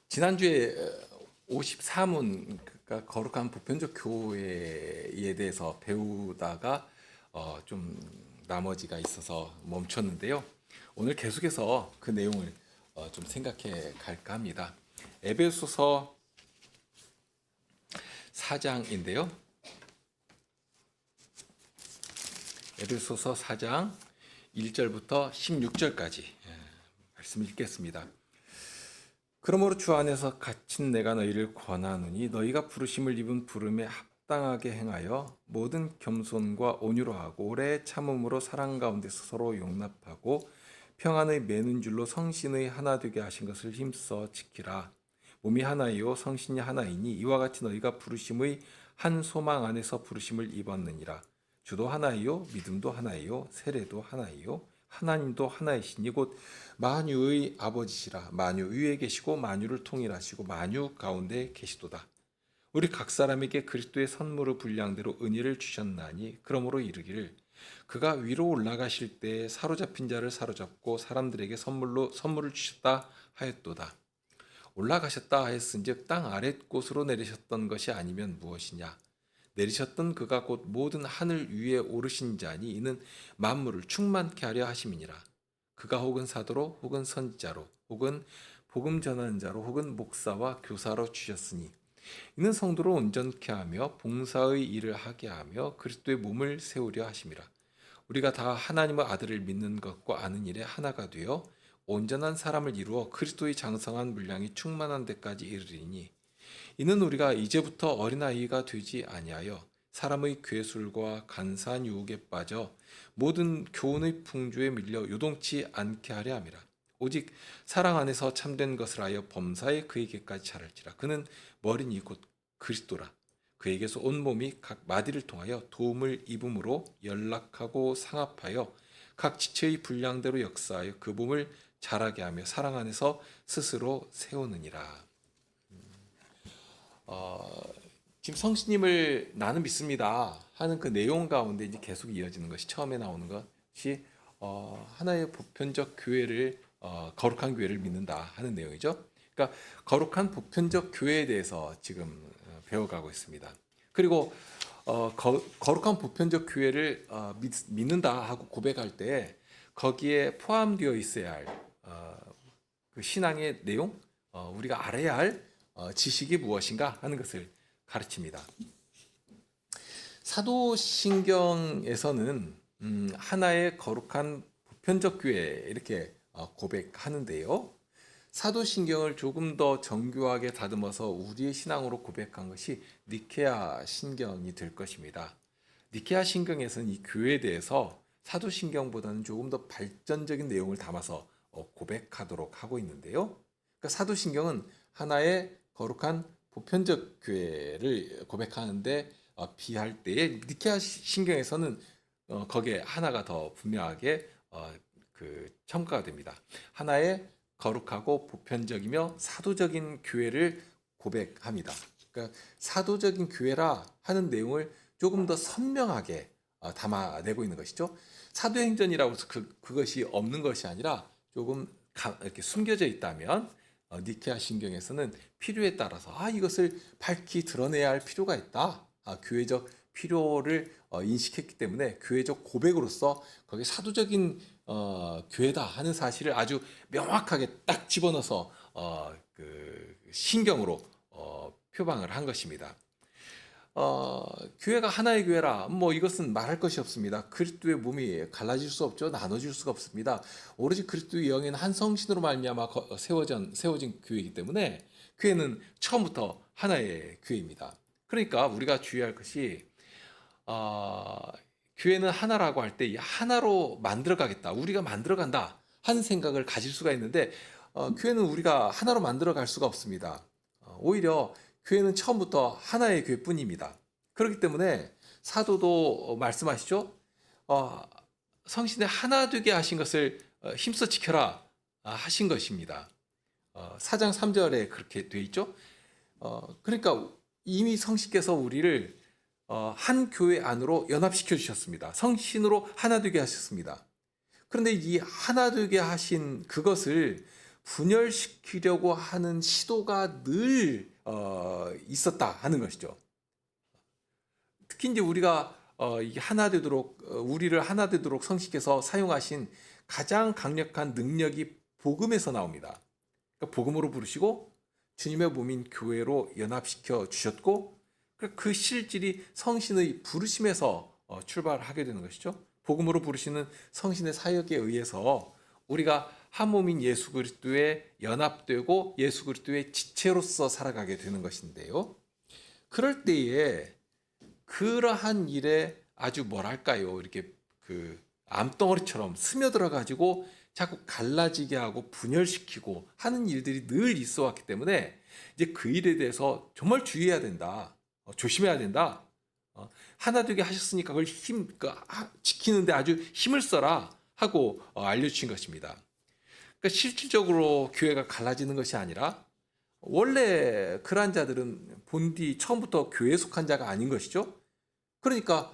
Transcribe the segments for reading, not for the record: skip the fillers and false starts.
지난주에 54문, 그러니까 거룩한 보편적 교회에 대해서 배우다가 좀 나머지가 있어서 멈췄는데요. 오늘 계속해서 그 내용을 좀 생각해 갈까 합니다. 에베소서 4장인데요. 에베소서 4장 1절부터 16절까지 말씀 읽겠습니다. 그러므로 주 안에서 갇힌 내가 너희를 권하노니 너희가 부르심을 입은 부름에 합당하게 행하여 모든 겸손과 온유로 하고 오래 참음으로 사랑 가운데서 서로 용납하고 평안의 매는 줄로 성신의 하나 되게 하신 것을 힘써 지키라. 몸이 하나이요 성신이 하나이니 이와 같이 너희가 부르심의 한 소망 안에서 부르심을 입었느니라. 주도 하나이요 믿음도 하나이요 세례도 하나이요 하나님도 하나이시니 곧 만유의 아버지시라. 만유 위에 계시고 만유를 통일하시고 만유 가운데 계시도다. 우리 각 사람에게 그리스도의 선물의 분량대로 은혜를 주셨나니 그러므로 이르기를 그가 위로 올라가실 때 사로잡힌 자를 사로잡고 사람들에게 선물을 주셨다 하였도다. 올라가셨다 하였은즉 땅 아랫곳으로 내리셨던 것이 아니면 무엇이냐. 내리셨던 그가 곧 모든 하늘 위에 오르신 자니 이는 만물을 충만케 하려 하심이니라. 그가 혹은 사도로 혹은 선지자로 혹은 복음 전하는 자로 혹은 목사와 교사로 주셨으니 이는 성도를 온전케 하며 봉사의 일을 하게 하며 그리스도의 몸을 세우려 하심이라. 우리가 다 하나님의 아들을 믿는 것과 아는 일에 하나가 되어 온전한 사람을 이루어 그리스도의 장성한 분량이 충만한 데까지 이르리니 이는 우리가 이제부터 어린아이가 되지 아니하여 사람의 괴술과 간사한 유혹에 빠져 모든 교훈의 풍조에 밀려 요동치 않게 하려 함이라. 오직 사랑 안에서 참된 것을 하여 범사에 그에게까지 자랄지라. 그는 머리니 곧 그리스도라. 그에게서 온 몸이 각 마디를 통하여 도움을 입음으로 연락하고 상합하여 각 지체의 분량대로 역사하여 그 몸을 자라게 하며 사랑 안에서 스스로 세우느니라. 지금 성신님을 나는 믿습니다 하는 그 내용 가운데 이제 계속 이어지는 것이 처음에 나오는 것이 하나의 보편적 교회를 거룩한 교회를 믿는다 하는 내용이죠. 그러니까 거룩한 보편적 교회에 대해서 지금 배워가고 있습니다. 그리고 거룩한 보편적 교회를 믿는다 하고 고백할 때 거기에 포함되어 있어야 할 그 신앙의 내용, 우리가 알아야 할 지식이 무엇인가 하는 것을 가르칩니다. 사도신경에서는 하나의 거룩한 보편적 교회 이렇게 고백하는데요. 사도신경을 조금 더 정교하게 다듬어서 우리의 신앙으로 고백한 것이 니케아 신경이 될 것입니다. 니케아 신경에서는 이 교회에 대해서 사도신경보다는 조금 더 발전적인 내용을 담아서 고백하도록 하고 있는데요. 그러니까 사도신경은 하나의 거룩한 보편적 교회를 고백하는데 비할 때에 니케아 신경에서는 거기에 하나가 더 분명하게 첨가가 됩니다. 하나의 거룩하고 보편적이며 사도적인 교회를 고백합니다. 그러니까 사도적인 교회라 하는 내용을 조금 더 선명하게 담아내고 있는 것이죠. 사도행전이라고 해서 그것이 없는 것이 아니라 조금 이렇게 숨겨져 있다면 니케아 신경에서는 필요에 따라서 이것을 밝히 드러내야 할 필요가 있다. 교회적 필요를 인식했기 때문에 교회적 고백으로서 거기에 사도적인 교회다 하는 사실을 아주 명확하게 딱 집어넣어서 그 신경으로 표방을 한 것입니다. 교회가 하나의 교회라 이것은 말할 것이 없습니다. 그리스도의 몸이 갈라질 수 없죠. 나눠질 수가 없습니다. 오로지 그리스도의 영인 한 성신으로 말미암아 세워진 교회이기 때문에 교회는 처음부터 하나의 교회입니다. 그러니까 우리가 주의할 것이 교회는 하나라고 할 때 하나로 만들어가겠다, 우리가 만들어간다 하는 생각을 가질 수가 있는데 교회는 우리가 하나로 만들어갈 수가 없습니다. 오히려 교회는 처음부터 하나의 교회뿐입니다. 그렇기 때문에 사도도 말씀하시죠. 성신의 하나 되게 하신 것을 힘써 지켜라 하신 것입니다. 4장 3절에 그렇게 돼 있죠. 그러니까 이미 성신께서 우리를 한 교회 안으로 연합시켜 주셨습니다. 성신으로 하나 되게 하셨습니다. 그런데 이 하나 되게 하신 그것을 분열시키려고 하는 시도가 늘 있었다 하는 것이죠. 특히 이제 우리가 이게 하나 되도록 우리를 하나 되도록 성식해서 사용하신 가장 강력한 능력이 복음에서 나옵니다. 그러니까 복음으로 부르시고 주님의 몸인 교회로 연합시켜 주셨고 그 실질이 성신의 부르심에서 출발하게 되는 것이죠. 복음으로 부르시는 성신의 사역에 의해서 우리가 한 몸인 예수 그리스도에 연합되고 예수 그리스도의 지체로서 살아가게 되는 것인데요. 그럴 때에 그러한 일에 아주 뭐랄까요, 이렇게 그 암덩어리처럼 스며들어 가지고 자꾸 갈라지게 하고 분열시키고 하는 일들이 늘 있어 왔기 때문에 이제 그 일에 대해서 정말 주의해야 된다. 조심해야 된다. 하나 되게 하셨으니까 그걸 지키는데 아주 힘을 써라 하고 알려주신 것입니다. 그러니까 실질적으로 교회가 갈라지는 것이 아니라 원래 그러한 자들은 본디 처음부터 교회에 속한 자가 아닌 것이죠. 그러니까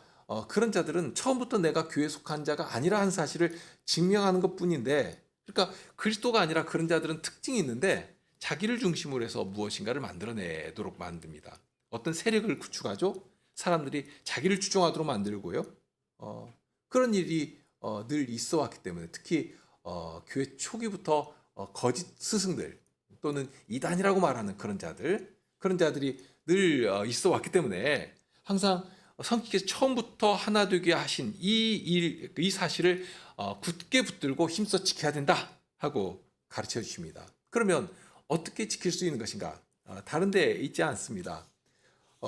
그런 자들은 처음부터 내가 교회에 속한 자가 아니라 하는 사실을 증명하는 것뿐인데, 그러니까 그리스도가 아니라 그런 자들은 특징이 있는데 자기를 중심으로 해서 무엇인가를 만들어내도록 만듭니다. 어떤 세력을 구축하죠. 사람들이 자기를 추종하도록 만들고요. 그런 일이 늘 있어 왔기 때문에 특히 교회 초기부터 거짓 스승들 또는 이단이라고 말하는 그런 자들이 늘 있어 왔기 때문에 항상 성령께서 처음부터 하나 되게 하신 이 사실을 굳게 붙들고 힘써 지켜야 된다 하고 가르쳐 주십니다. 그러면 어떻게 지킬 수 있는 것인가? 다른 데 있지 않습니다.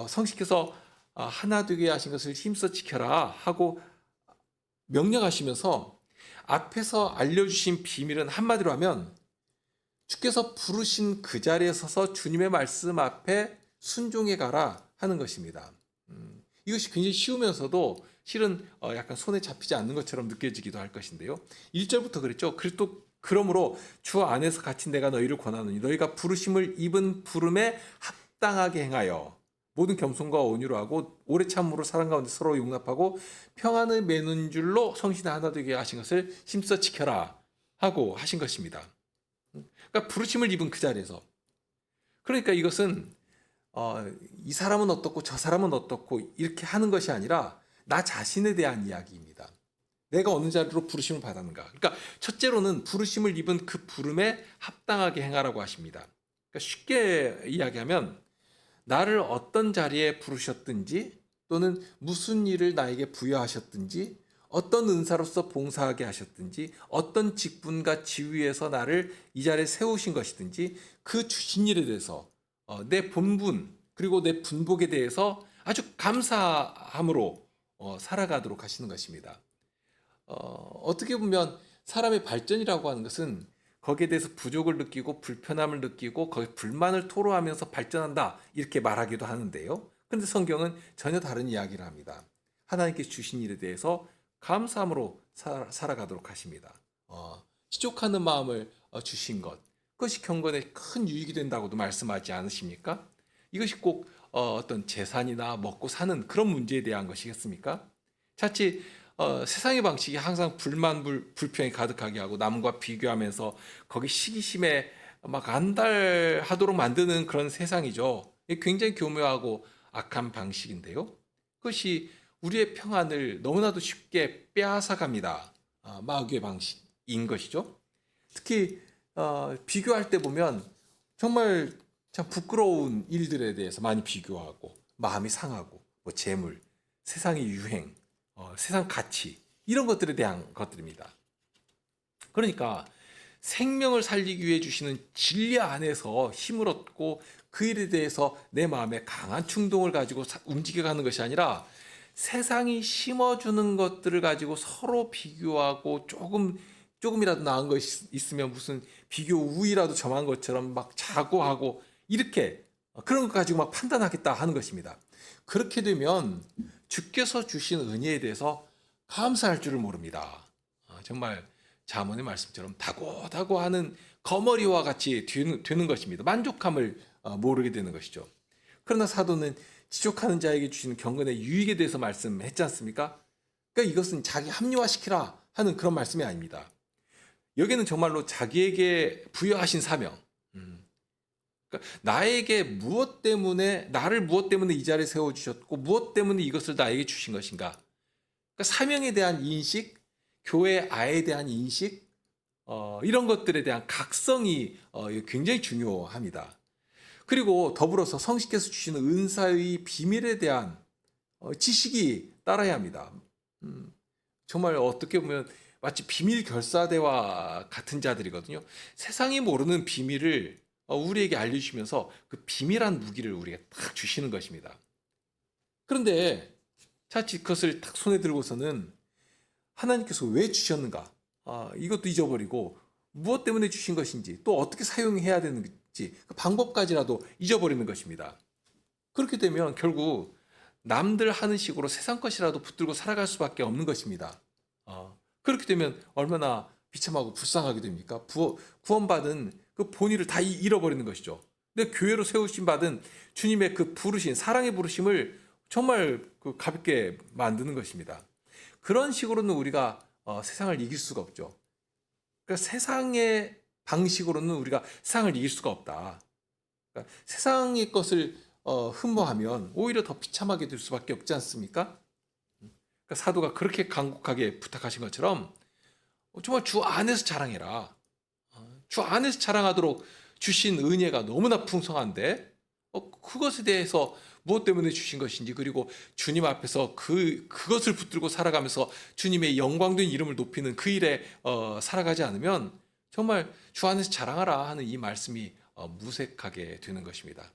성령께서 하나 되게 하신 것을 힘써 지켜라 하고 명령하시면서 앞에서 알려주신 비밀은 한마디로 하면 주께서 부르신 그 자리에 서서 주님의 말씀 앞에 순종해 가라 하는 것입니다. 이것이 굉장히 쉬우면서도 실은 약간 손에 잡히지 않는 것처럼 느껴지기도 할 것인데요. 1절부터 그랬죠. 그러므로 주 안에서 갇힌 내가 너희를 권하노니 너희가 부르심을 입은 부름에 합당하게 행하여 모든 겸손과 온유로 하고 오래 참음으로 사랑 가운데 서로 용납하고 평안을 매는 줄로 성신을 하나 되게 하신 것을 힘써 지켜라 하고 하신 것입니다. 그러니까 부르심을 입은 그 자리에서, 그러니까 이것은 이 사람은 어떻고 저 사람은 어떻고 이렇게 하는 것이 아니라 나 자신에 대한 이야기입니다. 내가 어느 자리로 부르심을 받았는가. 그러니까 첫째로는 부르심을 입은 그 부름에 합당하게 행하라고 하십니다. 그러니까 쉽게 이야기하면 나를 어떤 자리에 부르셨든지 또는 무슨 일을 나에게 부여하셨든지 어떤 은사로서 봉사하게 하셨든지 어떤 직분과 지위에서 나를 이 자리에 세우신 것이든지 그 주신 일에 대해서 내 본분 그리고 내 분복에 대해서 아주 감사함으로 살아가도록 하시는 것입니다. 어떻게 보면 사람의 발전이라고 하는 것은 거기에 대해서 부족을 느끼고 불편함을 느끼고 거기에 불만을 토로하면서 발전한다 이렇게 말하기도 하는데요. 그런데 성경은 전혀 다른 이야기를 합니다. 하나님께 주신 일에 대해서 감사함으로 살아가도록 하십니다. 지족하는 마음을 주신 것, 그것이 경건에 큰 유익이 된다고도 말씀하지 않으십니까? 이것이 꼭 어떤 재산이나 먹고 사는 그런 문제에 대한 것이겠습니까? 자칫 세상의 방식이 항상 불평이 가득하게 하고 남과 비교하면서 거기 시기심에 막 안달하도록 만드는 그런 세상이죠. 굉장히 교묘하고 악한 방식인데요. 그것이 우리의 평안을 너무나도 쉽게 빼앗아갑니다. 마귀의 방식인 것이죠. 특히 비교할 때 보면 정말 참 부끄러운 일들에 대해서 많이 비교하고 마음이 상하고 뭐 재물, 세상의 유행, 세상 가치 이런 것들에 대한 것들입니다. 그러니까 생명을 살리기 위해 주시는 진리 안에서 힘을 얻고 그 일에 대해서 내 마음에 강한 충동을 가지고 움직여가는 것이 아니라 세상이 심어주는 것들을 가지고 서로 비교하고 조금이라도 나은 것이 있으면 무슨 비교 우위라도 점한 것처럼 막 자고하고 이렇게 그런 것 가지고 막 판단하겠다 하는 것입니다. 그렇게 되면 주께서 주신 은혜에 대해서 감사할 줄을 모릅니다. 정말 자문의 말씀처럼 다고다고 하는 거머리와 같이 되는 것입니다. 만족함을 모르게 되는 것이죠. 그러나 사도는 지족하는 자에게 주시는 경건의 유익에 대해서 말씀했지 않습니까? 그러니까 이것은 자기 합리화시키라 하는 그런 말씀이 아닙니다. 여기는 정말로 자기에게 부여하신 사명. 음. 그러니까 나에게 나를 무엇 때문에 이 자리에 세워주셨고, 무엇 때문에 이것을 나에게 주신 것인가. 그러니까 사명에 대한 인식, 교회 아에 대한 인식, 이런 것들에 대한 각성이 굉장히 중요합니다. 그리고 더불어서 성신께서 주시는 은사의 비밀에 대한 지식이 따라야 합니다. 정말 어떻게 보면 마치 비밀 결사대와 같은 자들이거든요. 세상이 모르는 비밀을 우리에게 알려주시면서 그 비밀한 무기를 우리에게 딱 주시는 것입니다. 그런데 자칫 그것을 딱 손에 들고서는 하나님께서 왜 주셨는가? 이것도 잊어버리고 무엇 때문에 주신 것인지 또 어떻게 사용해야 되는지 그 방법까지라도 잊어버리는 것입니다. 그렇게 되면 결국 남들 하는 식으로 세상 것이라도 붙들고 살아갈 수밖에 없는 것입니다. 그렇게 되면 얼마나 비참하고 불쌍하게 됩니까? 구원받은 그 본의를 다 잃어버리는 것이죠. 근데 교회로 세우신 받은 주님의 그 부르신 사랑의 부르심을 정말 그 가볍게 만드는 것입니다. 그런 식으로는 우리가 세상을 이길 수가 없죠. 그러니까 세상의 방식으로는 우리가 세상을 이길 수가 없다. 그러니까 세상의 것을 흠모하면 오히려 더 비참하게 될 수밖에 없지 않습니까? 그러니까 사도가 그렇게 간곡하게 부탁하신 것처럼 정말 주 안에서 자랑해라. 주 안에서 자랑하도록 주신 은혜가 너무나 풍성한데 그것에 대해서 무엇 때문에 주신 것인지 그리고 주님 앞에서 그것을 붙들고 살아가면서 주님의 영광된 이름을 높이는 그 일에 살아가지 않으면 정말 주 안에서 자랑하라 하는 이 말씀이 무색하게 되는 것입니다.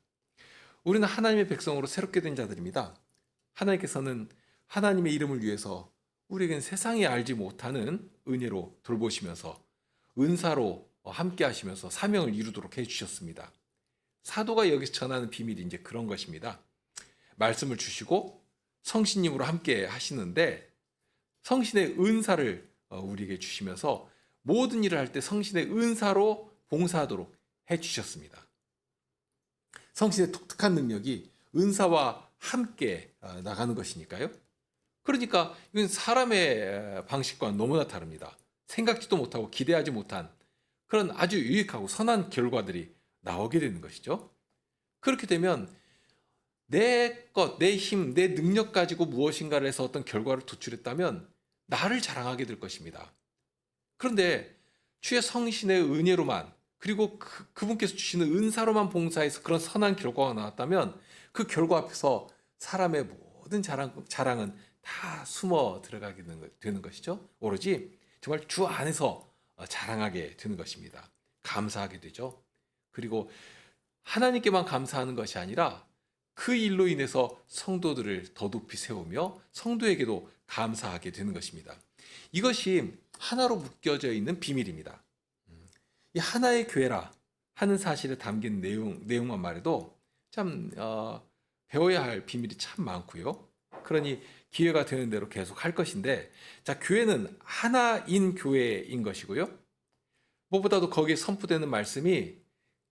우리는 하나님의 백성으로 새롭게 된 자들입니다. 하나님께서는 하나님의 이름을 위해서 우리에겐 세상이 알지 못하는 은혜로 돌보시면서 은사로 함께 하시면서 사명을 이루도록 해주셨습니다. 사도가 여기서 전하는 비밀이 이제 그런 것입니다. 말씀을 주시고 성신님으로 함께 하시는데 성신의 은사를 우리에게 주시면서 모든 일을 할 때 성신의 은사로 봉사하도록 해주셨습니다. 성신의 독특한 능력이 은사와 함께 나가는 것이니까요. 그러니까 이건 사람의 방식과는 너무나 다릅니다. 생각지도 못하고 기대하지 못한 그런 아주 유익하고 선한 결과들이 나오게 되는 것이죠. 그렇게 되면 내 것, 내 힘, 내 능력 가지고 무엇인가를 해서 어떤 결과를 도출했다면 나를 자랑하게 될 것입니다. 그런데 주의 성신의 은혜로만 그리고 그분께서 주시는 은사로만 봉사해서 그런 선한 결과가 나왔다면 그 결과 앞에서 사람의 모든 자랑은 다 숨어 들어가게 되는 것이죠. 오로지 정말 주 안에서 자랑하게 되는 것입니다. 감사하게 되죠. 그리고 하나님께만 감사하는 것이 아니라 그 일로 인해서 성도들을 더 높이 세우며 성도에게도 감사하게 되는 것입니다. 이것이 하나로 묶여져 있는 비밀입니다. 이 하나의 교회라 하는 사실에 담긴 내용만 말해도 참 배워야 할 비밀이 참 많고요. 그러니 기회가 되는 대로 계속 할 것인데, 자, 교회는 하나인 교회인 것이고요. 무엇보다도 거기에 선포되는 말씀이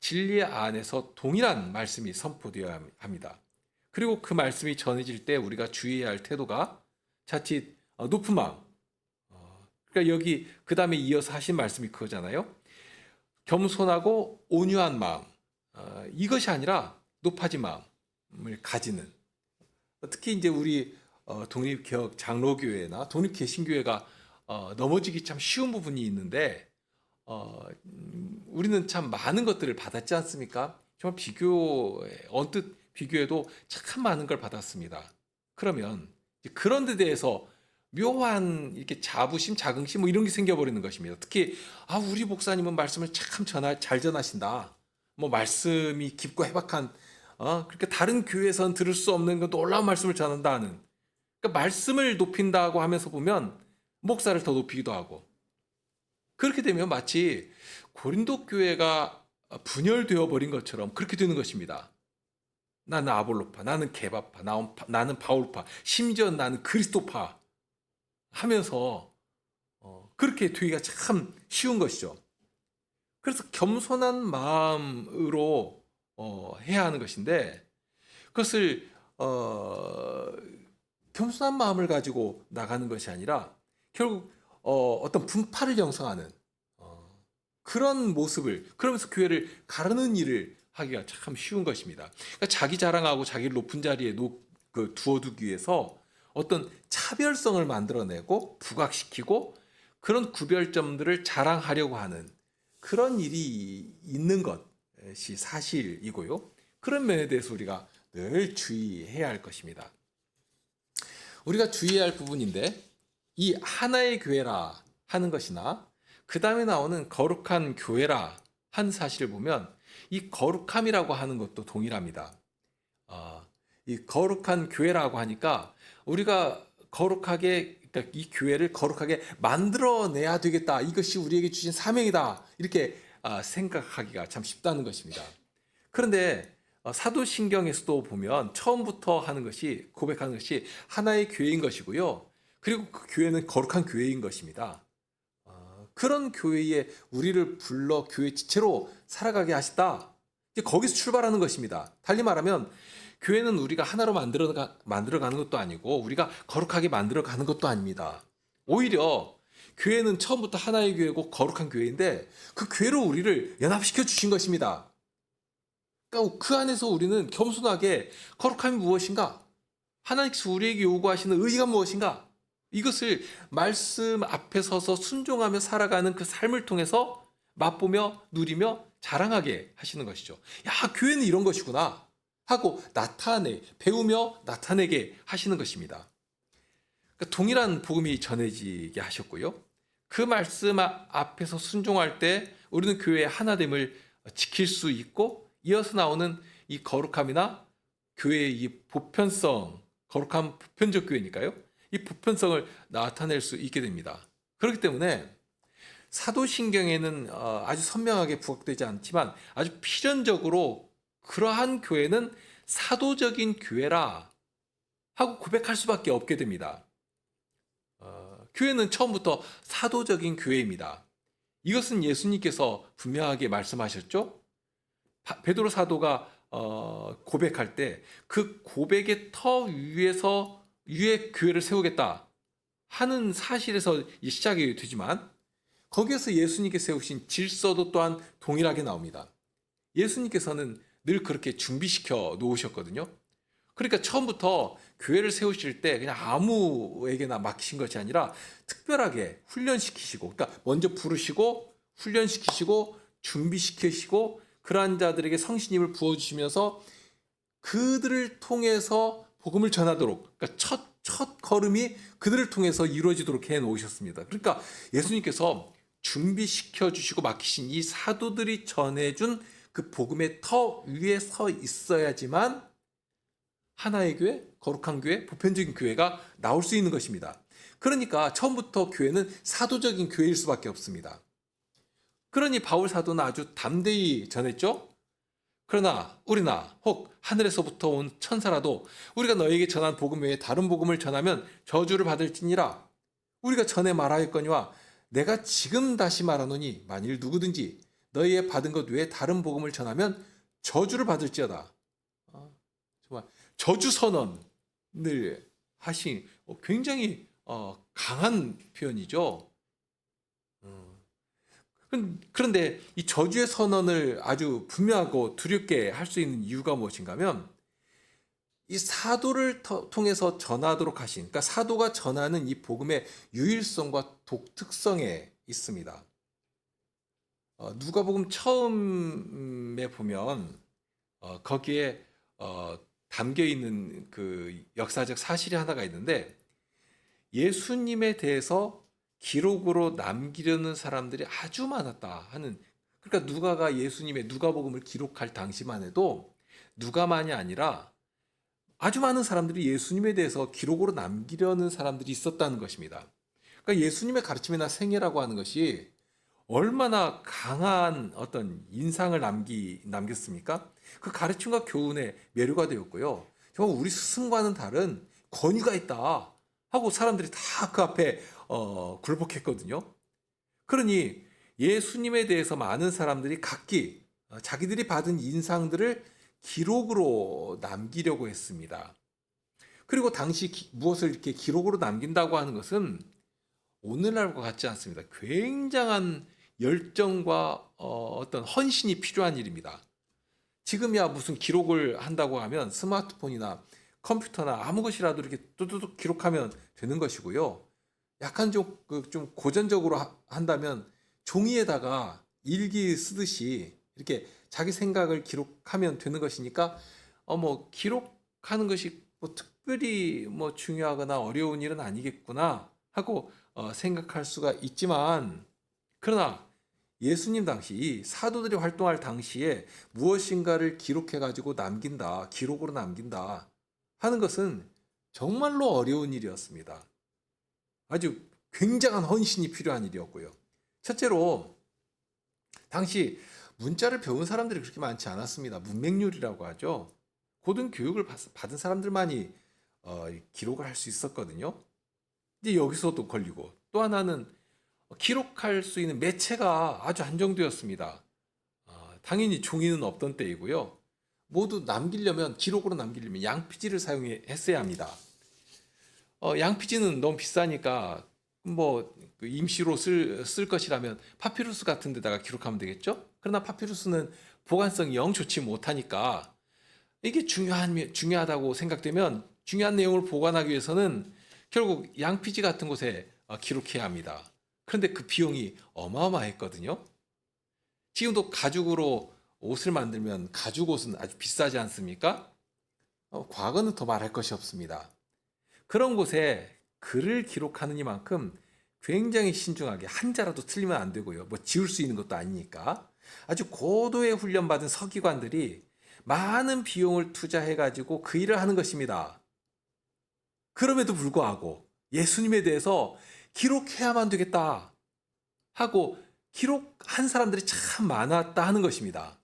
진리 안에서 동일한 말씀이 선포되어야 합니다. 그리고 그 말씀이 전해질 때 우리가 주의해야 할 태도가 자칫 높은 마음. 그러니까 여기 그 다음에 이어서 하신 말씀이 그거잖아요. 겸손하고 온유한 마음. 이것이 아니라 높아진 마음을 가지는. 특히 이제 우리 독립개혁 장로교회나 독립개신교회가 넘어지기 참 쉬운 부분이 있는데 우리는 참 많은 것들을 받았지 않습니까? 정말 언뜻 비교해도 참 많은 걸 받았습니다. 그러면 그런 데 대해서 묘한 이렇게 자부심, 자긍심 뭐 이런 게 생겨버리는 것입니다. 특히 우리 목사님은 말씀을 참 잘 전하신다. 뭐 말씀이 깊고 해박한 그렇게 다른 교회에서는 들을 수 없는 그 놀라운 말씀을 전한다 하는. 그러니까 말씀을 높인다고 하면서 보면 목사를 더 높이기도 하고 그렇게 되면 마치 고린도 교회가 분열되어 버린 것처럼 그렇게 되는 것입니다. 나는 아볼로파, 나는 게바파, 나는 바울파, 심지어 나는 그리스도파 하면서 그렇게 되기가 참 쉬운 것이죠. 그래서 겸손한 마음으로 해야 하는 것인데 그것을 겸손한 마음을 가지고 나가는 것이 아니라 결국 어떤 분파를 형성하는 그런 모습을, 그러면서 교회를 가르는 일을 하기가 참 쉬운 것입니다. 그러니까 자기 자랑하고 자기를 높은 자리에 두어두기 위해서 어떤 차별성을 만들어내고 부각시키고 그런 구별점들을 자랑하려고 하는 그런 일이 있는 것이 사실이고요. 그런 면에 대해서 우리가 늘 주의해야 할 것입니다. 우리가 주의해야 할 부분인데, 이 하나의 교회라 하는 것이나 그 다음에 나오는 거룩한 교회라 한 사실을 보면 이 거룩함이라고 하는 것도 동일합니다. 이 거룩한 교회라고 하니까 우리가 거룩하게, 그러니까 이 교회를 거룩하게 만들어내야 되겠다, 이것이 우리에게 주신 사명이다, 이렇게 생각하기가 참 쉽다는 것입니다. 그런데 사도신경에서도 보면 처음부터 하는 것이, 고백하는 것이 하나의 교회인 것이고요. 그리고 그 교회는 거룩한 교회인 것입니다. 그런 교회에 우리를 불러 교회 지체로 살아가게 하시다. 이제 거기서 출발하는 것입니다. 달리 말하면 교회는 우리가 하나로 만들어가는 것도 아니고 우리가 거룩하게 만들어가는 것도 아닙니다. 오히려 교회는 처음부터 하나의 교회고 거룩한 교회인데 그 교회로 우리를 연합시켜 주신 것입니다. 그러니까 그 안에서 우리는 겸손하게 거룩함이 무엇인가? 하나님께서 우리에게 요구하시는 의의가 무엇인가? 이것을 말씀 앞에 서서 순종하며 살아가는 그 삶을 통해서 맛보며 누리며 자랑하게 하시는 것이죠. 야, 교회는 이런 것이구나 하고 배우며 나타내게 하시는 것입니다. 그러니까 동일한 복음이 전해지게 하셨고요. 그 말씀 앞에서 순종할 때 우리는 교회의 하나됨을 지킬 수 있고, 이어서 나오는 이 거룩함이나 교회의 이 보편성, 거룩한 보편적 교회니까요. 이 보편성을 나타낼 수 있게 됩니다. 그렇기 때문에 사도신경에는 아주 선명하게 부각되지 않지만 아주 필연적으로 그러한 교회는 사도적인 교회라 하고 고백할 수밖에 없게 됩니다. 교회는 처음부터 사도적인 교회입니다. 이것은 예수님께서 분명하게 말씀하셨죠. 베드로 사도가 고백할 때 그 고백의 터 위에 교회를 세우겠다 하는 사실에서 시작이 되지만, 거기에서 예수님께 세우신 질서도 또한 동일하게 나옵니다. 예수님께서는 늘 그렇게 준비시켜 놓으셨거든요. 그러니까 처음부터 교회를 세우실 때 그냥 아무에게나 맡기신 것이 아니라 특별하게 훈련시키시고, 그러니까 먼저 부르시고 훈련시키시고 준비시키시고 그러한 자들에게 성신님을 부어주시면서 그들을 통해서 복음을 전하도록, 그러니까 첫 걸음이 그들을 통해서 이루어지도록 해 놓으셨습니다. 그러니까 예수님께서 준비시켜 주시고 맡기신 이 사도들이 전해준 그 복음의 터 위에 서 있어야지만 하나의 교회, 거룩한 교회, 보편적인 교회가 나올 수 있는 것입니다. 그러니까 처음부터 교회는 사도적인 교회일 수밖에 없습니다. 그러니 바울 사도는 아주 담대히 전했죠. 그러나 우리나 혹 하늘에서부터 온 천사라도 우리가 너에게 전한 복음 외에 다른 복음을 전하면 저주를 받을지니라. 우리가 전에 말하였거니와 내가 지금 다시 말하노니 만일 누구든지 너희의 받은 것 외에 다른 복음을 전하면 저주를 받을지어다. 정말 저주 선언을 하신 굉장히 강한 표현이죠. 그런데 이 저주의 선언을 아주 분명하고 두렵게 할 수 있는 이유가 무엇인가 하면, 이 사도를 통해서 전하도록 하신, 그러니까 사도가 전하는 이 복음의 유일성과 독특성에 있습니다. 누가복음 처음에 보면 거기에 담겨 있는 그 역사적 사실이 하나가 있는데, 예수님에 대해서 기록으로 남기려는 사람들이 아주 많았다 하는, 그러니까 누가가 예수님의 누가복음을 기록할 당시만 해도 누가만이 아니라 아주 많은 사람들이 예수님에 대해서 기록으로 남기려는 사람들이 있었다는 것입니다. 그러니까 예수님의 가르침이나 생애라고 하는 것이 얼마나 강한 어떤 인상을 남겼습니까? 그 가르침과 교훈에 매료가 되었고요. 정말 우리 스승과는 다른 권위가 있다 하고 사람들이 다 그 앞에 굴복했거든요. 그러니 예수님에 대해서 많은 사람들이 각기 자기들이 받은 인상들을 기록으로 남기려고 했습니다. 그리고 당시 무엇을 이렇게 기록으로 남긴다고 하는 것은 오늘날과 같지 않습니다. 굉장한 열정과 어떤 헌신이 필요한 일입니다. 지금이야 무슨 기록을 한다고 하면 스마트폰이나 컴퓨터나 아무 것이라도 이렇게 뚜두둑 기록하면 되는 것이고요. 약간 좀 고전적으로 한다면 종이에다가 일기 쓰듯이 이렇게 자기 생각을 기록하면 되는 것이니까 뭐 기록하는 것이 뭐 특별히 뭐 중요하거나 어려운 일은 아니겠구나 하고 생각할 수가 있지만, 그러나 예수님 당시 이 사도들이 활동할 당시에 무엇인가를 기록해 가지고 남긴다, 기록으로 남긴다 하는 것은 정말로 어려운 일이었습니다. 아주 굉장한 헌신이 필요한 일이었고요. 첫째로 당시 문자를 배운 사람들이 그렇게 많지 않았습니다. 문맹률이라고 하죠. 고등 교육을 받은 사람들만이 기록을 할 수 있었거든요. 이제 여기서도 걸리고, 또 하나는 기록할 수 있는 매체가 아주 한정되었습니다. 당연히 종이는 없던 때이고요. 모두 남기려면, 기록으로 남기려면 양피지를 사용했어야 합니다. 양피지는 너무 비싸니까 뭐 임시로 쓸 것이라면 파피루스 같은 데다가 기록하면 되겠죠? 그러나 파피루스는 보관성이 영 좋지 못하니까 이게 중요하다고 생각되면 중요한 내용을 보관하기 위해서는 결국 양피지 같은 곳에 기록해야 합니다. 그런데 그 비용이 어마어마했거든요. 지금도 가죽으로 옷을 만들면 가죽 옷은 아주 비싸지 않습니까? 과거는 더 말할 것이 없습니다. 그런 곳에 글을 기록하는 이만큼 굉장히 신중하게, 한자라도 틀리면 안 되고요. 뭐 지울 수 있는 것도 아니니까 아주 고도의 훈련받은 서기관들이 많은 비용을 투자해가지고 그 일을 하는 것입니다. 그럼에도 불구하고 예수님에 대해서 기록해야만 되겠다 하고 기록한 사람들이 참 많았다 하는 것입니다.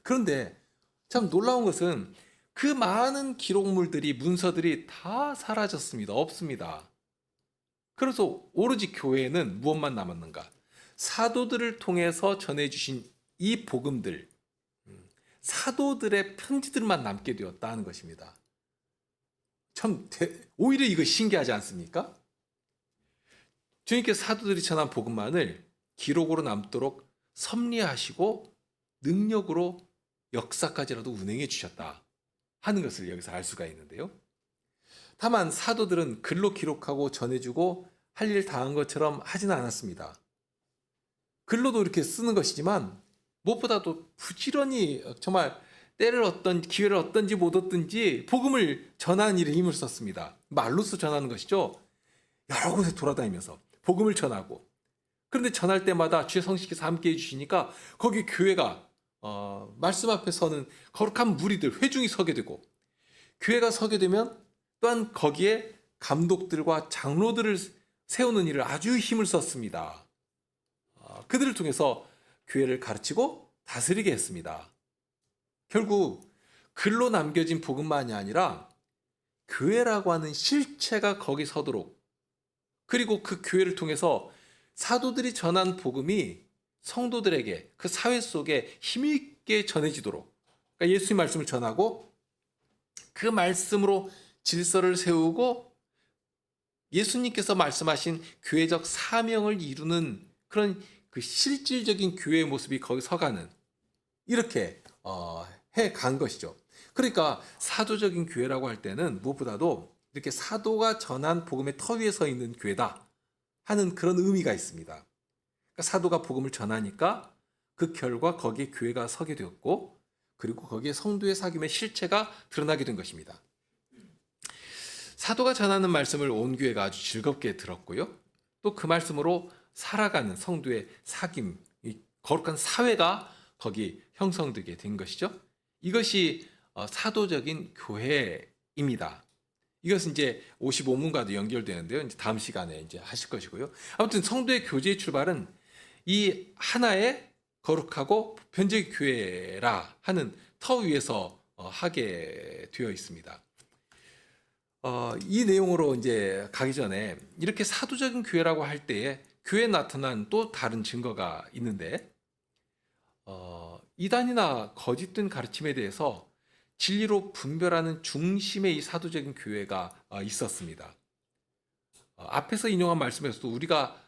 그런데 참 놀라운 것은 그 많은 기록물들이, 문서들이 다 사라졌습니다. 없습니다. 그래서 오로지 교회에는 무엇만 남았는가? 사도들을 통해서 전해주신 이 복음들, 사도들의 편지들만 남게 되었다 하는 것입니다. 오히려 이거 신기하지 않습니까? 주님께서 사도들이 전한 복음만을 기록으로 남도록 섭리하시고 능력으로 역사까지라도 운행해 주셨다 하는 것을 여기서 알 수가 있는데요. 다만 사도들은 글로 기록하고 전해주고 할 일 다 한 것처럼 하지는 않았습니다. 글로도 이렇게 쓰는 것이지만 무엇보다도 부지런히 정말 때를 얻던, 기회를 얻든지 못 얻든지 복음을 전하는 일에 힘을 썼습니다. 말로써 전하는 것이죠. 여러 곳에 돌아다니면서 복음을 전하고, 그런데 전할 때마다 주의 성식께서 함께 해주시니까 거기 교회가 말씀 앞에 서는 거룩한 무리들, 회중이 서게 되고, 교회가 서게 되면 또한 거기에 감독들과 장로들을 세우는 일을 아주 힘을 썼습니다. 그들을 통해서 교회를 가르치고 다스리게 했습니다. 결국 글로 남겨진 복음만이 아니라 교회라고 하는 실체가 거기 서도록, 그리고 그 교회를 통해서 사도들이 전한 복음이 성도들에게 그 사회 속에 힘있게 전해지도록, 그러니까 예수님 말씀을 전하고 그 말씀으로 질서를 세우고 예수님께서 말씀하신 교회적 사명을 이루는 그런 그 실질적인 교회의 모습이 거기 서가는, 이렇게 해 간 것이죠. 그러니까 사도적인 교회라고 할 때는 무엇보다도 이렇게 사도가 전한 복음의 터 위에 서 있는 교회다 하는 그런 의미가 있습니다. 그러니까 사도가 복음을 전하니까 그 결과 거기에 교회가 서게 되었고, 그리고 거기에 성도의 사귐의 실체가 드러나게 된 것입니다. 사도가 전하는 말씀을 온 교회가 아주 즐겁게 들었고요. 또 그 말씀으로 살아가는 성도의 사귐, 이 거룩한 사회가 거기 형성되게 된 것이죠. 이것이 사도적인 교회입니다. 이것은 이제 55문과도 연결되는데요. 이제 다음 시간에 이제 하실 것이고요. 아무튼 성도의 교제의 출발은 이 하나의 거룩하고 보편적인 교회라 하는 터 위에서 하게 되어 있습니다. 이 내용으로 이제 가기 전에 이렇게 사도적인 교회라고 할 때에 교회에 나타난 또 다른 증거가 있는데, 이단이나 거짓된 가르침에 대해서 진리로 분별하는 중심의 이 사도적인 교회가 있었습니다. 앞에서 인용한 말씀에서도 우리가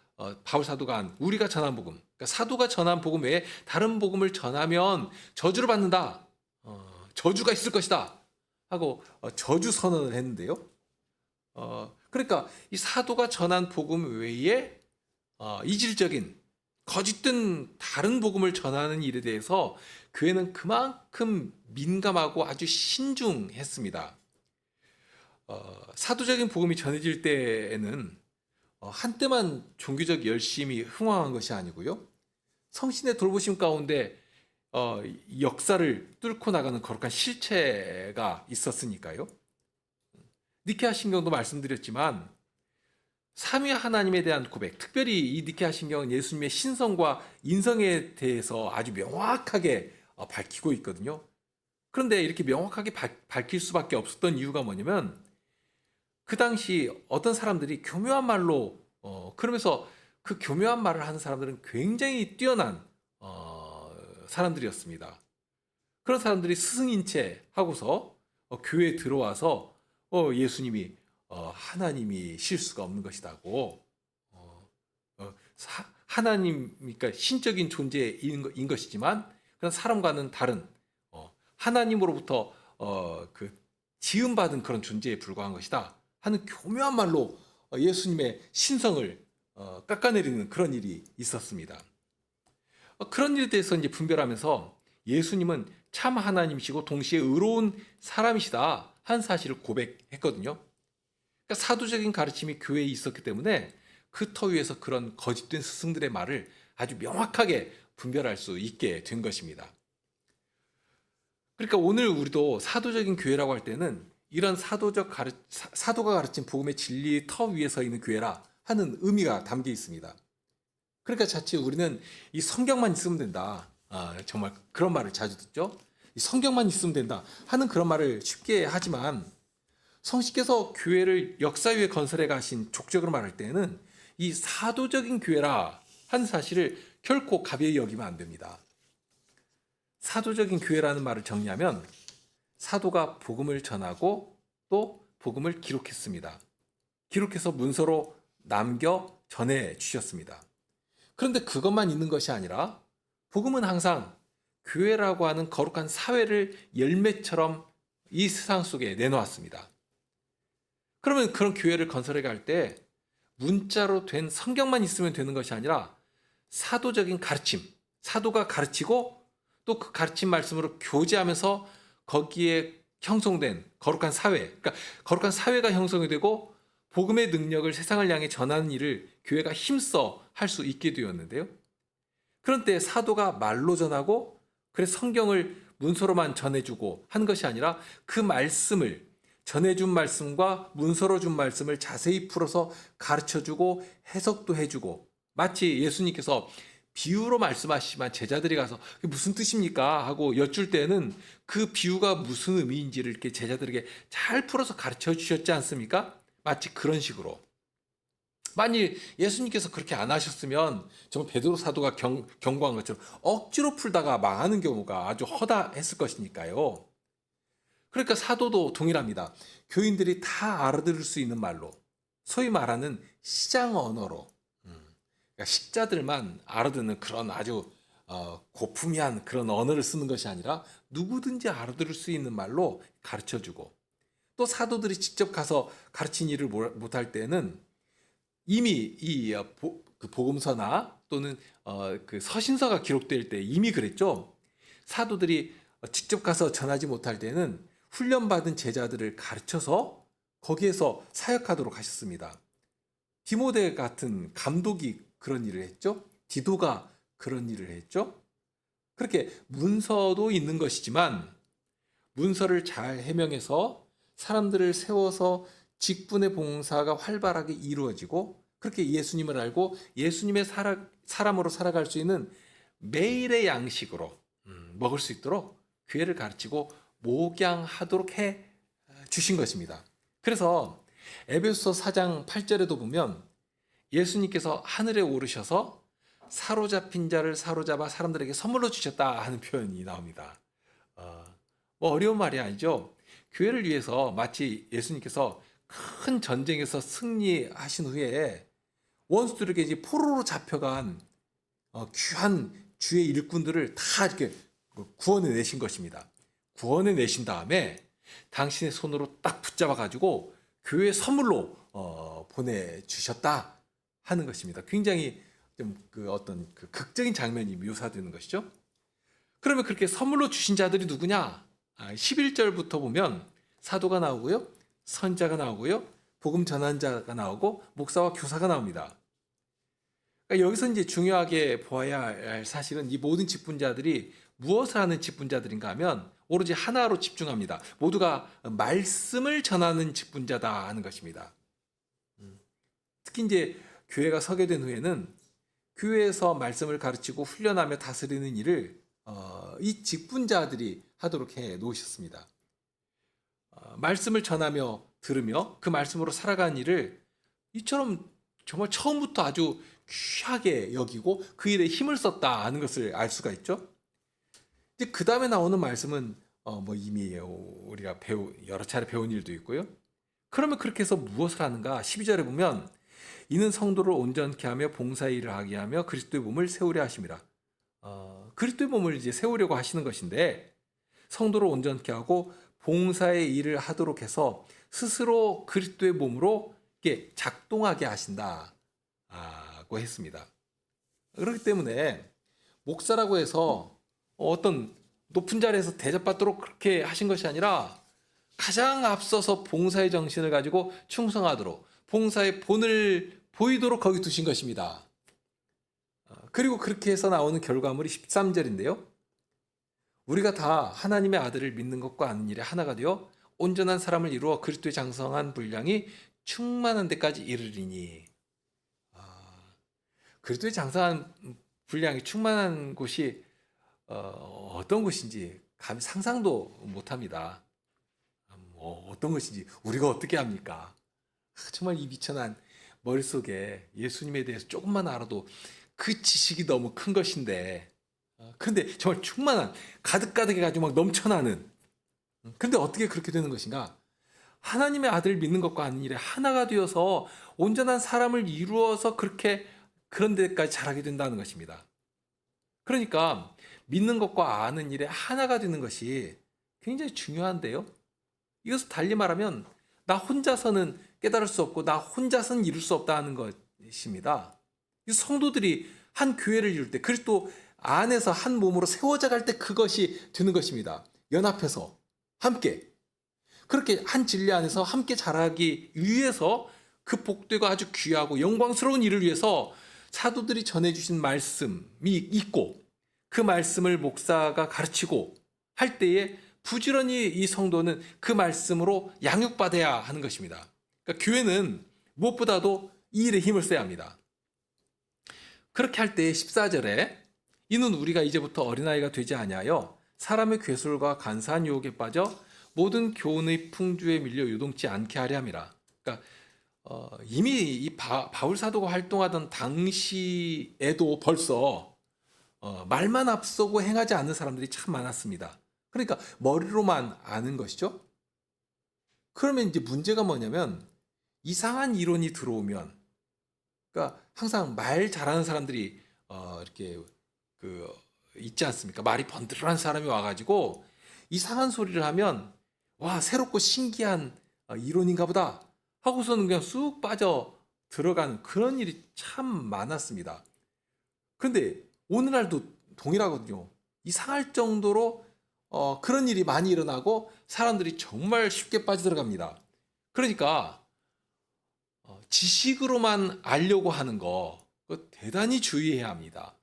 바울 사도가 한 우리가 전한 복음, 그러니까 사도가 전한 복음 외에 다른 복음을 전하면 저주를 받는다. 저주가 있을 것이다. 하고 저주 선언을 했는데요. 그러니까 이 사도가 전한 복음 외에 이질적인 거짓된 다른 복음을 전하는 일에 대해서 교회는 그만큼 민감하고 아주 신중했습니다. 사도적인 복음이 전해질 때에는 한때만 종교적 열심이 흥황한 것이 아니고요. 성신의 돌보심 가운데 역사를 뚫고 나가는 거룩한 실체가 있었으니까요. 니케아 신경도 말씀드렸지만 삼위 하나님에 대한 고백, 특별히 이 니케아 신경은 예수님의 신성과 인성에 대해서 아주 명확하게 밝히고 있거든요. 그런데 이렇게 명확하게 밝힐 수밖에 없었던 이유가 뭐냐면 그 당시 어떤 사람들이 교묘한 말로 그러면서 그 교묘한 말을 하는 사람들은 굉장히 뛰어난 사람들이었습니다. 그런 사람들이 스승인체 하고서 교회에 들어와서 예수님이 하나님이 실수가 없는 것이다고 하나님 그러니까 신적인 존재인 것이지만 그런 사람과는 다른 하나님으로부터 그 지음받은 그런 존재에 불과한 것이다 하는 교묘한 말로 예수님의 신성을 깎아내리는 그런 일이 있었습니다. 그런 일에 대해서 이제 분별하면서 예수님은 참 하나님이시고 동시에 의로운 사람이시다 한 사실을 고백했거든요. 그러니까 사도적인 가르침이 교회에 있었기 때문에 그 터 위에서 그런 거짓된 스승들의 말을 아주 명확하게 분별할 수 있게 된 것입니다. 그러니까 오늘 우리도 사도적인 교회라고 할 때는 이런 사도가 가르친 복음의 진리의 터 위에 서 있는 교회라 하는 의미가 담겨 있습니다. 그러니까 자칫 우리는 이 성경만 있으면 된다. 정말 그런 말을 자주 듣죠. 이 성경만 있으면 된다 하는 그런 말을 쉽게 하지만 성신께서 교회를 역사 위에 건설해 가신 족적으로 말할 때는 이 사도적인 교회라 하는 사실을 결코 가벼이 여기면 안 됩니다. 사도적인 교회라는 말을 정리하면 사도가 복음을 전하고 또 복음을 기록했습니다. 기록해서 문서로 남겨 전해 주셨습니다. 그런데 그것만 있는 것이 아니라 복음은 항상 교회라고 하는 거룩한 사회를 열매처럼 이 세상 속에 내놓았습니다. 그러면 그런 교회를 건설해 갈 때 문자로 된 성경만 있으면 되는 것이 아니라 사도적인 가르침, 사도가 가르치고 또 그 가르침 말씀으로 교제하면서 거기에 형성된 거룩한 사회, 그러니까 거룩한 사회가 형성이 되고 복음의 능력을 세상을 향해 전하는 일을 교회가 힘써 할 수 있게 되었는데요. 그런데 사도가 말로 전하고 그래서 성경을 문서로만 전해주고 하는 것이 아니라 그 말씀을 전해준 말씀과 문서로 준 말씀을 자세히 풀어서 가르쳐주고 해석도 해주고 마치 예수님께서 비유로 말씀하시지만 제자들이 가서 그게 무슨 뜻입니까? 하고 여쭐 때는 그 비유가 무슨 의미인지를 이렇게 제자들에게 잘 풀어서 가르쳐 주셨지 않습니까? 마치 그런 식으로. 만일 예수님께서 그렇게 안 하셨으면 정말 베드로 사도가 경고한 것처럼 억지로 풀다가 망하는 경우가 아주 허다했을 것이니까요. 그러니까 사도도 동일합니다. 교인들이 다 알아들을 수 있는 말로, 소위 말하는 시장 언어로, 그러니까 식자들만 알아듣는 그런 아주 고품위한 그런 언어를 쓰는 것이 아니라 누구든지 알아들을 수 있는 말로 가르쳐주고 또 사도들이 직접 가서 가르친 일을 못할 때는 이미 그 복음서나 또는 그 서신서가 기록될 때 이미 그랬죠. 사도들이 직접 가서 전하지 못할 때는 훈련받은 제자들을 가르쳐서 거기에서 사역하도록 하셨습니다. 디모데 같은 감독이 그런 일을 했죠. 디도가 그런 일을 했죠. 그렇게 문서도 있는 것이지만 문서를 잘 해명해서 사람들을 세워서 직분의 봉사가 활발하게 이루어지고 그렇게 예수님을 알고 예수님의 사람으로 살아갈 수 있는 매일의 양식으로 먹을 수 있도록 교회를 가르치고 목양하도록 해 주신 것입니다. 그래서 에베소서 4장 8절에도 보면 예수님께서 하늘에 오르셔서 사로잡힌 자를 사로잡아 사람들에게 선물로 주셨다 하는 표현이 나옵니다. 뭐 어려운 말이 아니죠. 교회를 위해서 마치 예수님께서 큰 전쟁에서 승리하신 후에 원수들에게 이제 포로로 잡혀간 귀한 주의 일꾼들을 다 이렇게 구원해 내신 것입니다. 구원해 내신 다음에 당신의 손으로 딱 붙잡아 가지고 교회 선물로 보내주셨다 하는 것입니다. 굉장히 좀 어떤 극적인 장면이 묘사되는 것이죠. 그러면 그렇게 선물로 주신 자들이 누구냐? 11절부터 보면 사도가 나오고요, 선자가 나오고요, 복음 전한 자가 나오고 목사와 교사가 나옵니다. 그러니까 여기서 이제 중요하게 보아야 할 사실은 이 모든 직분자들이 무엇을 하는 직분자들인가 하면 오로지 하나로 집중합니다. 모두가 말씀을 전하는 직분자다 하는 것입니다. 특히 이제 교회가 서게 된 후에는 교회에서 말씀을 가르치고 훈련하며 다스리는 일을 이 직분자들이 하도록 해 놓으셨습니다. 말씀을 전하며 들으며 그 말씀으로 살아가는 일을 이처럼 정말 처음부터 아주 귀하게 여기고 그 일에 힘을 썼다 하는 것을 알 수가 있죠. 이제 그 다음에 나오는 말씀은 이미 우리가 여러 차례 배운 일도 있고요. 그러면 그렇게 해서 무엇을 하는가? 12절에 보면 이는 성도를 온전케 하며 봉사의 일을 하게 하며 그리스도의 몸을 세우려 하심이라. 그리스도의 몸을 이제 세우려고 하시는 것인데 성도를 온전케 하고 봉사의 일을 하도록 해서 스스로 그리스도의 몸으로 이게 작동하게 하신다고 했습니다. 그렇기 때문에 목사라고 해서 어떤 높은 자리에서 대접받도록 그렇게 하신 것이 아니라 가장 앞서서 봉사의 정신을 가지고 충성하도록 봉사의 본을 보이도록 거기 두신 것입니다. 그리고 그렇게 해서 나오는 결과물이 13절인데요. 우리가 다 하나님의 아들을 믿는 것과 아는 일에 하나가 되어 온전한 사람을 이루어 그리스도의 장성한 분량이 충만한 데까지 이르리니. 그리스도의 장성한 분량이 충만한 곳이 어떤 곳인지 감히 상상도 못합니다. 어떤 것인지 우리가 어떻게 합니까? 정말 이 미천한 머릿속에 예수님에 대해서 조금만 알아도 그 지식이 너무 큰 것인데, 근데 정말 충만한 가득가득 해가지고 막 넘쳐나는, 근데 어떻게 그렇게 되는 것인가? 하나님의 아들을 믿는 것과 아는 일에 하나가 되어서 온전한 사람을 이루어서 그런 데까지 자라게 된다는 것입니다. 그러니까 믿는 것과 아는 일에 하나가 되는 것이 굉장히 중요한데요. 이것을 달리 말하면 나 혼자서는 깨달을 수 없고 나 혼자서는 이룰 수 없다 하는 것입니다. 성도들이 한 교회를 이룰 때 그리스도 안에서 한 몸으로 세워져 갈 때 그것이 되는 것입니다. 연합해서 함께 그렇게 한 진리 안에서 함께 자라기 위해서 그 복되고 아주 귀하고 영광스러운 일을 위해서 사도들이 전해주신 말씀이 있고 그 말씀을 목사가 가르치고 할 때에 부지런히 이 성도는 그 말씀으로 양육받아야 하는 것입니다. 그러니까 교회는 무엇보다도 이 일에 힘을 써야 합니다. 그렇게 할 때에 14절에 이는 우리가 이제부터 어린아이가 되지 아니하여 사람의 괴술과 간사한 유혹에 빠져 모든 교훈의 풍주에 밀려 요동치 않게 하려 함이라. 그러니까 이미 이 바울 사도가 활동하던 당시에도 벌써 말만 앞서고 행하지 않는 사람들이 참 많았습니다. 그러니까 머리로만 아는 것이죠. 그러면 이제 문제가 뭐냐면 이상한 이론이 들어오면, 그러니까 항상 말 잘하는 사람들이 이렇게 있지 않습니까? 말이 번들어한 사람이 와가지고 이상한 소리를 하면 와 새롭고 신기한 이론인가 보다 하고서는 그냥 쑥 빠져 들어가는 그런 일이 참 많았습니다. 그런데 오늘날도 동일하거든요. 이상할 정도로 그런 일이 많이 일어나고 사람들이 정말 쉽게 빠져들어갑니다. 그러니까 지식으로만 알려고 하는 거 그거 대단히 주의해야 합니다.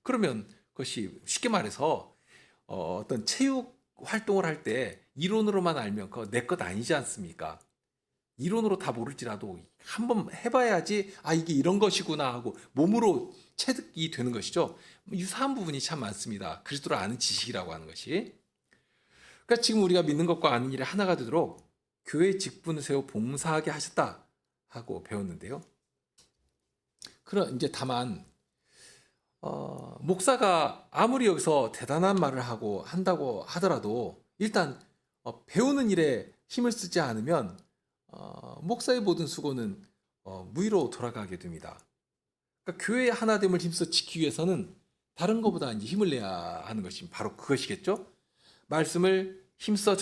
그러면 그것이 쉽게 말해서 어떤 체육 활동을 할 때 이론으로만 알면 그거 내 것 아니지 않습니까? 이론으로 다 모를지라도 한번 해봐야지 이게 이런 것이구나 하고 몸으로 체득이 되는 것이죠. 유사한 부분이 참 많습니다. 그리스도를 아는 지식이라고 하는 것이. 그러니까 지금 우리가 믿는 것과 아는 일에 하나가 되도록 교회의 직분을 세워 봉사하게 하셨다 하고 배웠는데요. 그럼 이제 다만 목사가 아무리 여기서 대단한 말을 한다고 하더라도 일단 배우는 일에 힘을 쓰지 않으면 목사의 모든 수고는 무위로 돌아가게 됩니다. 그러니까 교회의 하나됨을 힘써 지키기 위해서는 다른 것보다 이제 힘을 내야 하는 것이 바로 그것이겠죠. 말씀을 힘써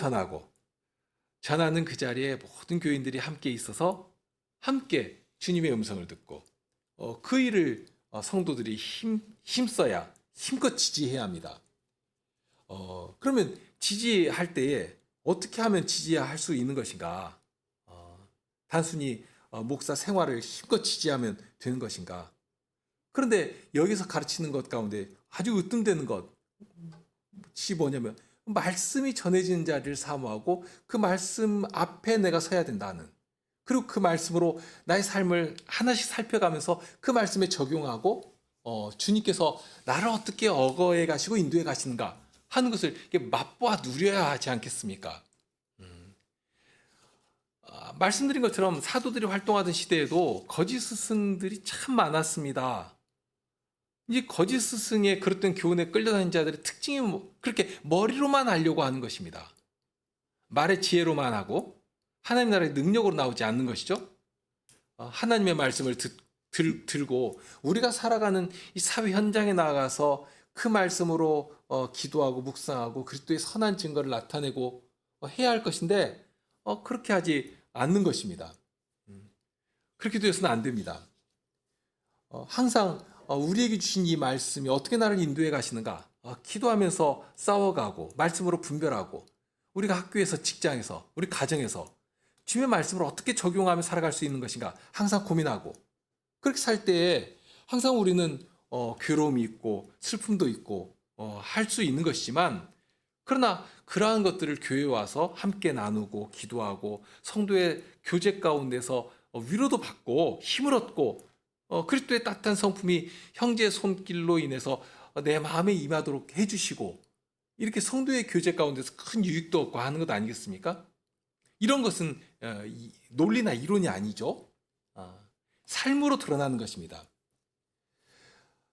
전하는 그 자리에 모든 교인들이 함께 있어서 함께 주님의 음성을 듣고 그 일을 성도들이 힘써야 힘껏 지지해야 합니다. 그러면 지지할 때에 어떻게 하면 지지할 수 있는 것인가? 단순히 목사 생활을 힘껏 지지하면 되는 것인가? 그런데 여기서 가르치는 것 가운데 아주 으뜸되는 것이 뭐냐면 말씀이 전해지는 자리를 사모하고 그 말씀 앞에 내가 서야 된다는, 그리고 그 말씀으로 나의 삶을 하나씩 살펴가면서 그 말씀에 적용하고 주님께서 나를 어떻게 어거해 가시고 인도해 가시는가 하는 것을 맛보아 누려야 하지 않겠습니까? 말씀드린 것처럼 사도들이 활동하던 시대에도 거짓 스승들이 참 많았습니다. 이 거짓 스승의 그랬던 교훈에 끌려다니는 자들의 특징이 그렇게 머리로만 알려고 하는 것입니다. 말의 지혜로만 하고 하나님 나라의 능력으로 나오지 않는 것이죠. 하나님의 말씀을 들고 우리가 살아가는 이 사회 현장에 나가서 그 말씀으로 기도하고 묵상하고 그리스도의 선한 증거를 나타내고 해야 할 것인데 그렇게 하지 않는 것입니다. 그렇게 되어서는 안 됩니다. 항상 우리에게 주신 이 말씀이 어떻게 나를 인도해 가시는가, 기도하면서 싸워가고 말씀으로 분별하고 우리가 학교에서 직장에서 우리 가정에서 주님의 말씀을 어떻게 적용하며 살아갈 수 있는 것인가 항상 고민하고, 그렇게 살 때에 항상 우리는 괴로움이 있고 슬픔도 있고 할 수 있는 것이지만, 그러나 그러한 것들을 교회에 와서 함께 나누고 기도하고 성도의 교제 가운데서 위로도 받고 힘을 얻고 그리스도의 따뜻한 성품이 형제의 손길로 인해서 내 마음에 임하도록 해주시고, 이렇게 성도의 교제 가운데서 큰 유익도 얻고 하는 것 아니겠습니까? 이런 것은 논리나 이론이 아니죠. 삶으로 드러나는 것입니다.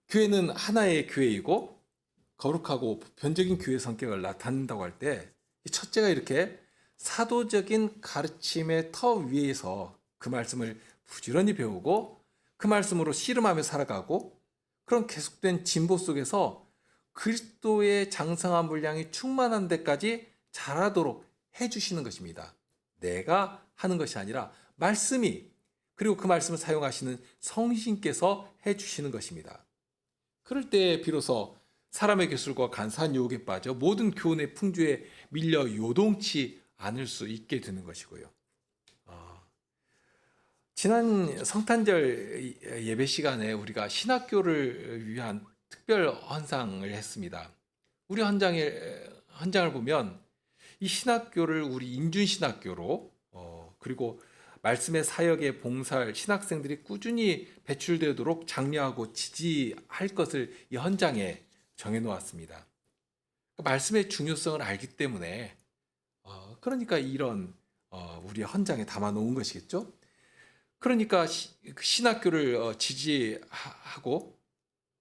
교회는 하나의 교회이고 거룩하고 보편적인 교회 성격을 나타낸다고 할 때, 첫째가 이렇게 사도적인 가르침의 터 위에서 그 말씀을 부지런히 배우고 그 말씀으로 씨름하며 살아가고, 그런 계속된 진보 속에서 그리스도의 장성한 분량이 충만한 데까지 자라도록 해주시는 것입니다. 내가 하는 것이 아니라 말씀이, 그리고 그 말씀을 사용하시는 성신께서 해주시는 것입니다. 그럴 때 비로소 사람의 기술과 간사한 유혹에 빠져 모든 교훈의 풍조에 밀려 요동치 않을 수 있게 되는 것이고요. 지난 성탄절 예배 시간에 우리가 신학교를 위한 특별 헌상을 했습니다. 우리 헌장을 보면 이 신학교를 우리 인준신학교로 그리고 말씀의 사역에 봉사할 신학생들이 꾸준히 배출되도록 장려하고 지지할 것을 이 헌장에 정해놓았습니다. 말씀의 중요성을 알기 때문에 그러니까 이런 우리 헌장에 담아놓은 것이겠죠. 그러니까 신학교를 지지하고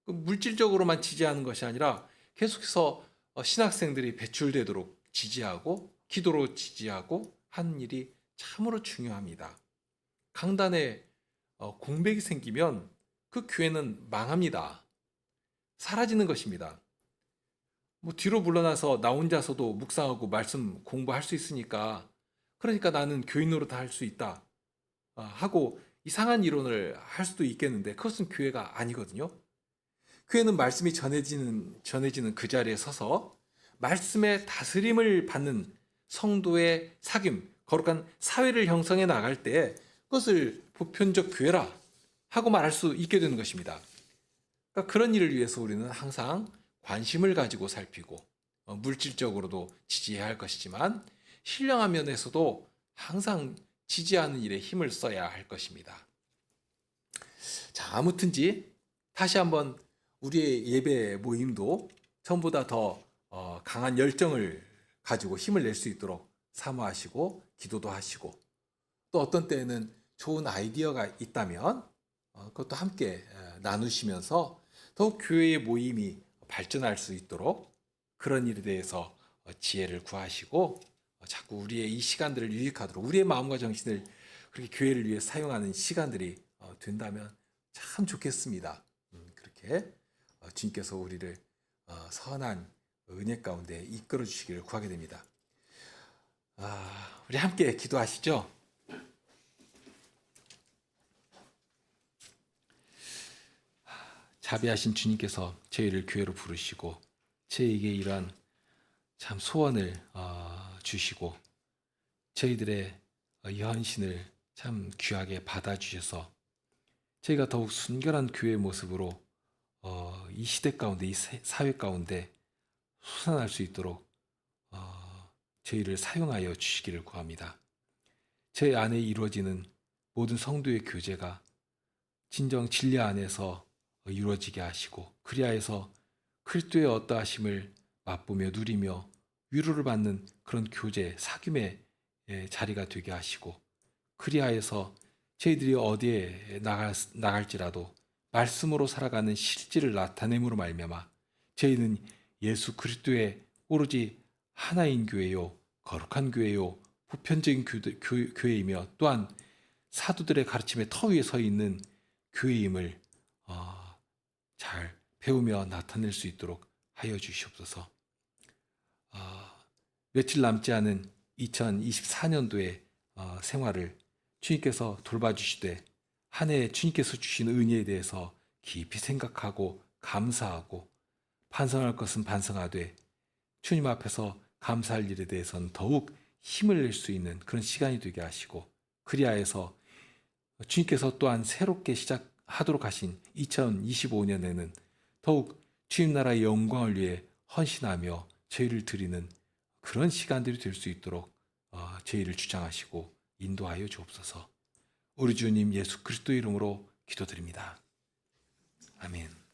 물질적으로만 지지하는 것이 아니라 계속해서 신학생들이 배출되도록 지지하고 기도로 지지하고 하는 일이 참으로 중요합니다. 강단에 공백이 생기면 그 교회는 망합니다. 사라지는 것입니다. 뒤로 물러나서 나 혼자서도 묵상하고 말씀 공부할 수 있으니까, 그러니까 나는 교인 노릇 할 수 있다 하고 이상한 이론을 할 수도 있겠는데, 그것은 교회가 아니거든요. 교회는 말씀이 전해지는 그 자리에 서서 말씀의 다스림을 받는 성도의 사귐, 거룩한 사회를 형성해 나갈 때 그것을 보편적 교회라 하고 말할 수 있게 되는 것입니다. 그러니까 그런 일을 위해서 우리는 항상 관심을 가지고 살피고 물질적으로도 지지해야 할 것이지만 신령한 면에서도 항상 지지하는 일에 힘을 써야 할 것입니다. 자, 아무튼지 다시 한번 우리의 예배 모임도 전보다 더 강한 열정을 가지고 힘을 낼 수 있도록 사모하시고 기도도 하시고, 또 어떤 때에는 좋은 아이디어가 있다면 그것도 함께 나누시면서 더욱 교회의 모임이 발전할 수 있도록 그런 일에 대해서 지혜를 구하시고 자꾸 우리의 이 시간들을 유익하도록 우리의 마음과 정신을 그렇게 교회를 위해 사용하는 시간들이 된다면 참 좋겠습니다. 그렇게 주님께서 우리를 선한 은혜 가운데 이끌어 주시기를 구하게 됩니다. 우리 함께 기도하시죠. 자비하신 주님께서 저희를 교회로 부르시고 저희에게 이러한 참 소원을 주시고 저희들의 이 헌신을 참 귀하게 받아주셔서 저희가 더욱 순결한 교회의 모습으로 이 시대 가운데, 이 사회 가운데 솟아날 수 있도록 저희를 사용하여 주시기를 구합니다. 저희 안에 이루어지는 모든 성도의 교제가 진정 진리 안에서 이루어지게 하시고 그리하여서 그리스도의 어떠하심을 맛보며 누리며 위로를 받는 그런 교제, 사귐의 자리가 되게 하시고 그리하여서 저희들이 어디에 나갈지라도 말씀으로 살아가는 실질을 나타냄으로 말미암아 저희는 예수 그리스도의 오로지 하나인 교회요, 거룩한 교회요, 보편적인 교회이며 또한 사도들의 가르침의 터 위에 서 있는 교회임을 잘 배우며 나타낼 수 있도록 하여 주시옵소서. 며칠 남지 않은 2024년도의 생활을 주님께서 돌봐주시되 한 해 주님께서 주신 은혜에 대해서 깊이 생각하고 감사하고 반성할 것은 반성하되 주님 앞에서 감사할 일에 대해서는 더욱 힘을 낼 수 있는 그런 시간이 되게 하시고 그리하여서 주님께서 또한 새롭게 시작하도록 하신 2025년에는 더욱 주님 나라의 영광을 위해 헌신하며 저희를 드리는 그런 시간들이 될 수 있도록 저희를 주장하시고 인도하여 주옵소서. 우리 주님 예수 그리스도 이름으로 기도드립니다. 아멘.